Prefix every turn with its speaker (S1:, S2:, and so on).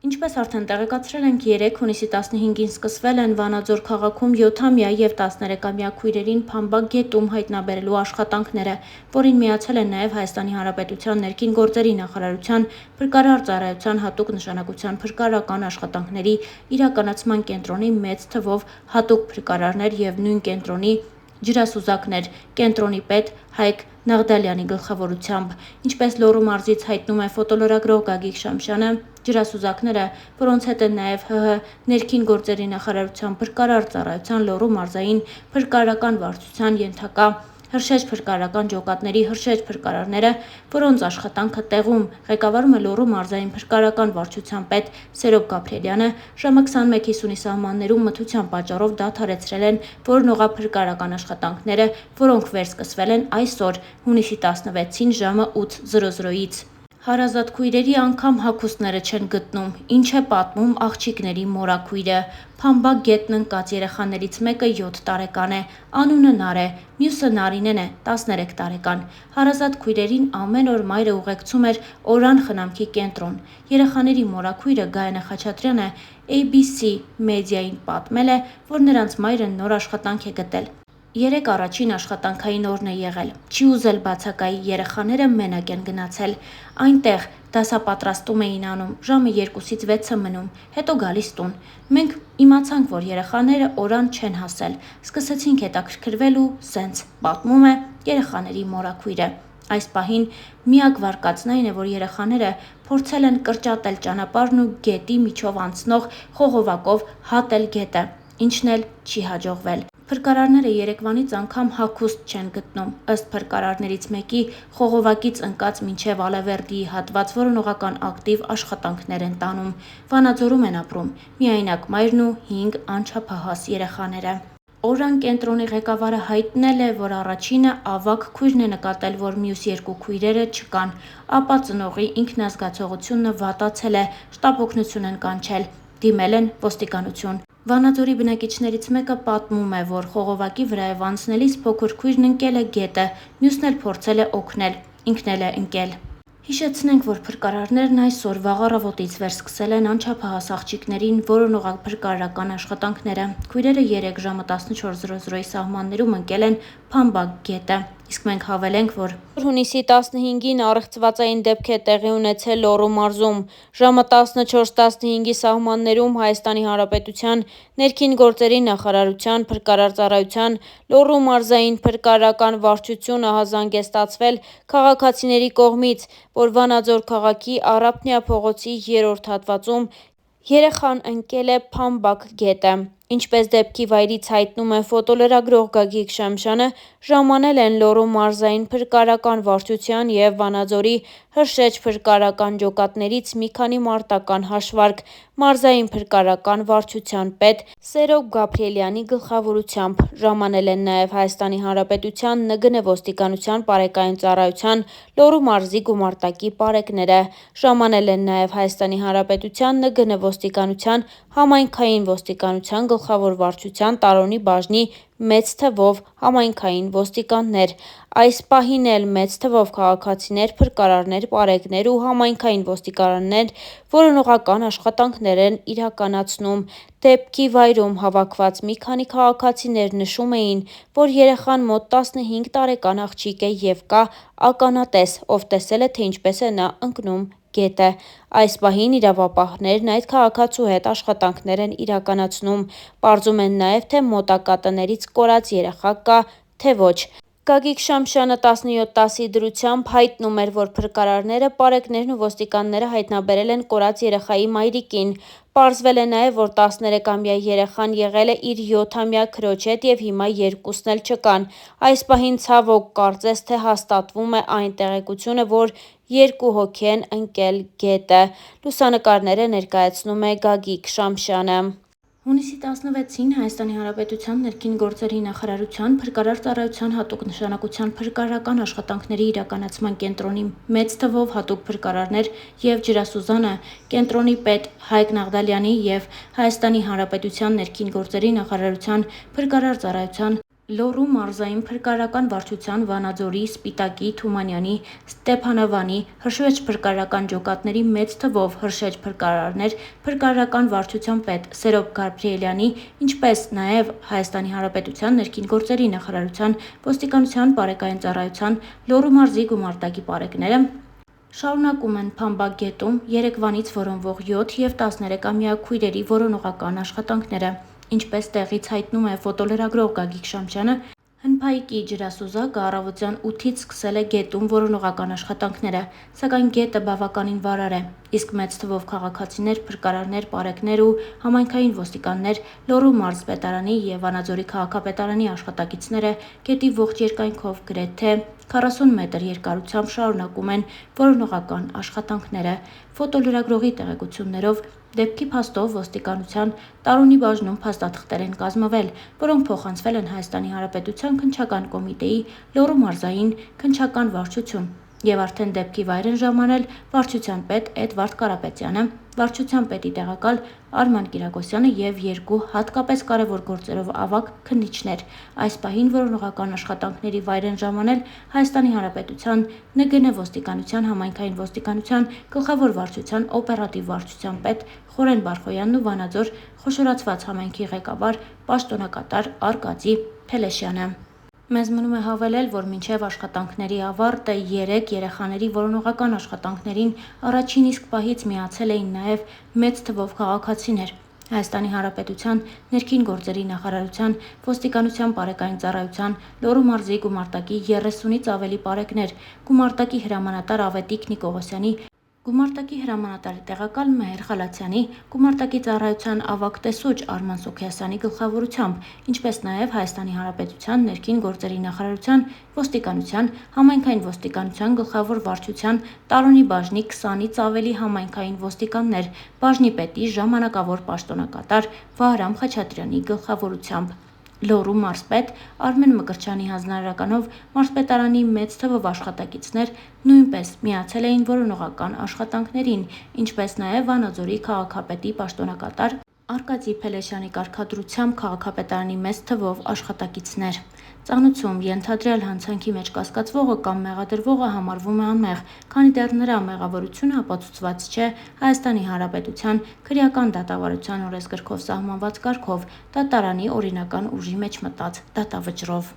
S1: Ինչպես արդեն տեղեկացրել ենք, 3 հունիսի 15-ին սկսվել են Վանաձոր քաղաքում 7-ամյա եւ 13-ամյա քույրերին Փամբակ գետում հայտնաբերելու աշխատանքները, որին միացել են նաեւ Հայաստանի Հանրապետության ներքին գործերի նախարարության փրկարար ծառայության հատուկ նշանակության փրկարարական աշխատանքների իրականացման կենտրոնի մեծ թվով հատուկ փրկարարներ եւ նույն կենտրոնի ջրասուզակներ, կենտրոնի պետ Հայկ Նաղդալյանի գլխավորությամբ։ Ինչպես Լոռու մարզից հայտնում է ֆոտոլրագրող Գագիկ Շամշյանը, ջրասուզակները, որոնց հետ են նաև ՀՀ ներքին գործերի նախարարության փրկարար ծառայության Լոռու մարզային փրկարարական վարչության ենթակա հրշեջ փրկարարական ջոկատների հրշեջ փրկարարները, որոնց աշխատանքը տեղում ղեկավարում է Լոռու մարզային փրկարարական վարչության պետ Սերոբ Գաբրիելյանը, ժամը 21:50-ի սահմաններում մթության պատճառով դադարեցրել են որոնողափրկարարական աշխատանքները, որոնք վերսկսվել են այսօր, հունիսի 16-ին ժամը 8:00-ից։ Հարազատ քույրերի անգամ հագուստները չեն գտնում, ինչ է պատմում աղջիկների մորաքույրը։ Փամբակ գետն ընկած երեխաներից մեկը 7 տարեկան է, անունը Նար է, մյուսը Նարինեն է, 13 տարեկան։ Հարազատ քույրերին ամեն օր մայրը ուղեկցում էր Օրան խնամքի կենտրոն։ Երեխաների մորաքույրը Գայանե Խաչատրյանը ABC մեդիային պատմել է, որ նրանց մայրը նոր աշխատանք է գտել։ 3 առաջին աշխատանքային օրն է եղել, չի ուզել բացակայի, երեխաները մենակ են գնացել, այնտեղ դասապատրաստում էին անում, ժամը 2-ից 6-ը մնում, հետո գալիս տուն։ Մենք իմացանք, որ երեխաները Օրան չեն հասել, սկսեցինք հետաքրքրվել ու սենց, պատմում է երեխաների մորաքույրը։ Այս պահին միակ վարկածն այն է, որ երեխաները փորձել են կրճատել ճանապարհն ու գետի միջով անցնող խողովակով հատել գետը, ինչն էլ չի հաջողվել։ Փրկարարները երեկվանից անգամ հագուստ չեն գտնում, ըստ փրկարարներից մեկի խողովակից ընկած մինչև Ալավերդիի հատված որոնողական ակտիվ աշխատանքներ են տանում։ Վանաձորում են ապրում միայնակ մայրն ու 5 անչափահաս երեխաները։ Օրան կենտրոնի ղեկավարը հայտնել է, որ առաջինը ավագ քույրն է նկատել, որ մյուս 2 քույրերը չկան, ապա ծնողի ինքնազգացողությունը վատացել է, շտապ օգնություն են կանչել, դիմել են ոստիկանություն։ Վանաձորի բնակիչներից մեկը պատմում է, որ խողովակի վրայով անցնելիս փոքր քույրն ընկել է գետը, մյուսն էլ փորձել է օգնել, ինքն էլ է ընկել։ Հիշեցնենք, որ փրկարարներն այսօր վաղ առավոտից վերսկսել են անչափահաս աղջիկներին որոնողափրկարարական աշխատանքները։ Քույրերը 3 ժամը 14:00-ի սահմաններում ընկել են Փամբակ գետը։ Իսկ մենք հավելենք, որ հունիսի 15-ին առեղծվածային դեպք է տեղի ունեցել Լոռու մարզում։ Ժամը 14:15-ի սահմաններում Հայաստանի Հանրապետության ներքին գործերի նախարարության փրկարար ծառայության Լոռու մարզային փրկարարական վարչությունը ահազանգ է ստացվել քաղաքացիների կողմից, որ Վանաձոր քաղաքի Առափնյա փողոցի 3-րդ հատվածում երեխան ընկել է Փամբակ գետը։ Ինչպես դեպքի վայրից հայտնում է ֆոտոլրագրող Գագիկ Շամշյանը, ժամանել են Լոռու մարզային փրկարարական վարչության և Վանաձորի հրշեջ փրկարարական ջոկատներից մի քանի մարտական հաշվարկ, մարզային փրկարարական վարչության պետ Սերոբ Գաբրիելյանի գլխավորությամբ։ Ժամանել են նաև Հայաստանի Հանրապետության ՆԳՆ ոստիկանության պարեկային ծառայության Լոռու մարզի գումարտակի պարեկները։ Ժամանել են նաև Հայաստանի Հանրապետության ՆԳՆ ոստիկանության համայնքային ոստիկանության գլխավոր վարչության Տարոնի բաժնի մեծ թվով համայնքային ոստիկաններ։ Այս պահին էլ մեծ թվով քաղաքացիներ, փրկարարներ, պարեկներ ու համայնքային ոստիկաններ որոնողական աշխատանքներ են իրականացնում։ Դեպքի վայրում հավաքված մի քանի քաղաքացիներ նշում էին, որ երեխան մոտ 15 տարեկան աղջիկ է և կա ականատես, ով տեսել է, թե ինչպես է նա ընկնում գետը։ Այս պահին իրավապահներն այդ քաղաքացու հետ աշխատանքներ են իրականացնում, պարզում են նաև, թե մոտակա տներից կորած երեխա կա, թե ոչ։ Գագիկ Շամշյանը 17-10-ի դրությամբ հայտնում էր, որ փրկարարները, պարեկներն ու ոստիկանները հայտնաբերել են կորած երեխայի մայրիկին։ Պարզվել է նաև, որ 13-ամյա երեխան եղել է իր 7-ամյա քրոջ հետ և հիմա երկուսն էլ չկան։ Այս պահին ցավոք կարծես թե հաստատվում է այն տեղեկությունը, որ 2 հոգի են ընկել գետը։ Լուսանկարները ներկայացնում է Գագիկ Շամշյանը։ Հունիսի 16-ին Հայաստանի Հանրապետության ներքին գործերի նախարարության փրկարար ծառայության հատուկ նշանակության փրկարարական աշխատանքների իրականացման կենտրոնի մեծ թվով հատուկ փրկարարներ և ջրասուզանը կենտրոնի պետ Հայկ Նաղդալյանի և Հայաստանի Հանրապետության ներքին գործերի նախարարության փրկարար ծառայության Լոռու մարզային փրկարարական վարչության Վանաձորի, Սպիտակի, Թումանյանի, Ստեփանավանի, Հրշեջ փրկարարական ջոկատների մեծ թվով հրշեջ փրկարարներ, փրկարարական վարչության պետ Սերոբ Գաբրիելյանի, ինչպես նաև Հայաստանի Հանրապետության ներքին գործերի նախարարության, ոստիկանության բարեկային ծառայության, Լոռու մարզի գումարտակի պարեկները շարունակում են Փամբակ գետում երեկվանից որոնվող 7 և 13-ամյա քույրերի որոնողական աշխատանքները, ինչպես տեղից հայտնում է ֆոտոլրագրող Գագիկ Շամչյանը, Հնփայկի ջրասուզակը առավոտյան 8-ից սկսել է գետում որոնողական աշխատանքները, սակայն գետը բավականին վարար է, իսկ մեծ թվով քաղաքացիներ, փրկարարներ, պարեկներ ու համայնքային ոստիկաններ, Լոռու մարզպետարանի և Վանաձորի քաղաքապետարանի աշխատակիցները գետի ողջ երկայնքով գրեթե 40 մետր երկարությամբ շարունակում են որոնողական աշխատանքները։ Ֆոտոլրագրողի տեղեկություններով դեպքի փաստով ոստիկանության Տարունի բաժնում փաստաթղթեր են կազմվել, որոնք փոխանցվել են Հայաստանի Հանրապետության քննչական կոմիտեի Լոռու մարզային քննչական վարչություն և արդեն դեպքի վայր են ժամանել վարչության պետ Էդվարդ Կարապետյանը, վարչության պետի տեղակալ Արման Կիրակոսյանը և 2 հատկապես կարևոր գործերով ավագ քննիչներ։ Այս պահին որոնողական աշխատանքների վայր են ժամանել Հայաստանի Հանրապետության ՆԳՆ ոստիկանության համայնքային ոստիկանության գլխավոր վարչության օպերատիվ վարչության պետ Խորեն Բարխոյանն ու Վանաձոր խոշորացված համայնքի ղեկավար պաշտոնակատար Արկադի Փելեշյանը։ Մեզ մնում է հավելել, որ մինչև աշխատանքների ավարտը 3 երեխաների որոնողական աշխատանքներին առաջին իսկ պահից միացել էին նաև մեծ թվով քաղաքացիներ։ Հայաստանի Հանրապետության ներքին գործերի նախարարության, ոստիկանության բարեկային ծառայության, Լոռու մարզի գումարտակի 30-ից ավելի պարեկներ, գումարտակի հրամանատար Ավետիք Նիկողոսյանի, գումարտակի հրամանատարի տեղակալ Մեհեր Խալաթյանի, գումարտակի ծառայության ավագ տեսուչ Արման Սոքիասյանի գլխավորությամբ, ինչպես նաև Հայաստանի Հանրապետության ներքին գործերի նախարարության, ոստիկանության, համայնքային ոստիկանության գլխավոր վարչության Տարունի բաժնի 20-ից ավելի համայնքային ոստիկաններ, բաժնի պետի ժամանակավոր պաշտոնակատար Վահրամ Խաչատրյանի գլխավորությամբ։ Լոռու մարզպետ Արմեն Մկրտչյանի հանձնարարականով մարզպետարանի մեծ թվով աշխատակիցներ նույնպես միացել էին որոնողական աշխատանքներին, ինչպես նաև Վանաձորի քաղաքապետի պաշտոնակատար Արկադի Փելեշյանի կարգադրությամբ քաղաքապետարանի մեծ թվով աշխատակիցներ։ Ծանուցում ենթադրյալ հանցանքի մեջ կասկածվողը կամ մեղադրվողը համարվում է անմեղ, քանի դեռ նրա մեղավորությունը ապացուցված չէ Հայաստանի Հանրապետության քրեական դատավարության օրենսգրքով սահմանված կարգով դատարանի օրինական ուժի մեջ մտած դատավճռով։